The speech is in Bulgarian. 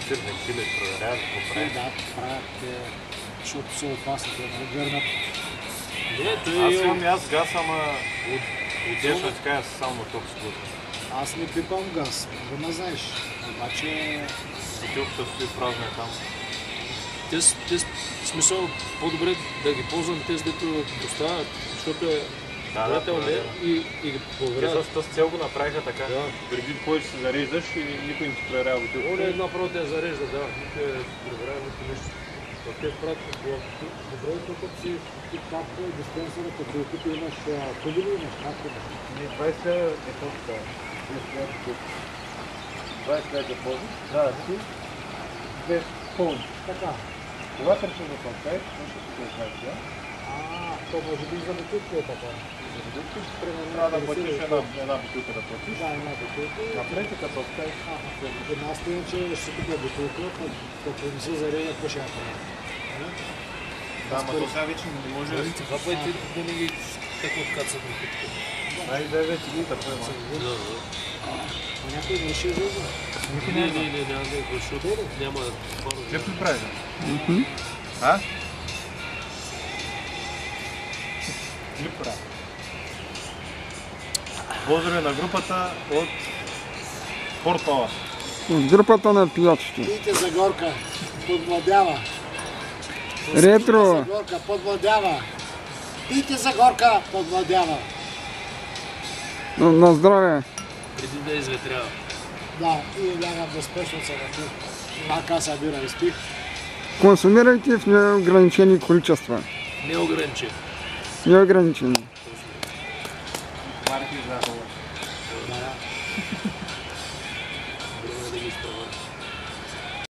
сирни кили проверяват, какво правят? Да, правят, защото са опасни, да гърнат. Аз имам и аз газ, ама отдешно така е само на топ скута. Аз не пипам газ, да ме знаеш. Обаче... Бутилката стои празна там. В смисъл, по-добре да ги ползвам тези, дето доставят, защото е приятелно и ги проверяват. Те с цел го направиха така. Да. Преди кой ще се зареждаш и никой не ти проверява бутилката. Оля една право те я зарежда, да. Никой е проверява, никой нещо. Те правят какво? Добре, тук си как диспенсъра, като тук имаш кубили, имаш как имаш? Не, 20 е по-така. 20 лет депозит. Да, си. 2 пълни. Така. Когато решиш да платиш, ще си го знаеш, да? То може би и за бутилка е така. За бутилка трябва да платиш една бутилка да платиш. Да, една бутилка. Напред и като оставиш. Една стоя, че ще си купя бутилка, като не се зарежда, какво ще я правя? Да, ама то сега вече не може. Това пъти да не ги така откацат на питка. Айде вече ги да поема. Някой не реши да знае. Не, няма да го, защото няма паро. Клип ли прави? А? Клип прави. Поздрави на групата от Портала. От групата на пиячите. Пийте за горка, подмладява. Ретро. За горка, подмладява. Пийте за горка, подмладява. На здраве. Преди да изветрява. Да, и лягам безпечно се на тук. Една каса бира изпих. Консумирайте в неограничени количества. Не ограничи. Неограничени. Марки за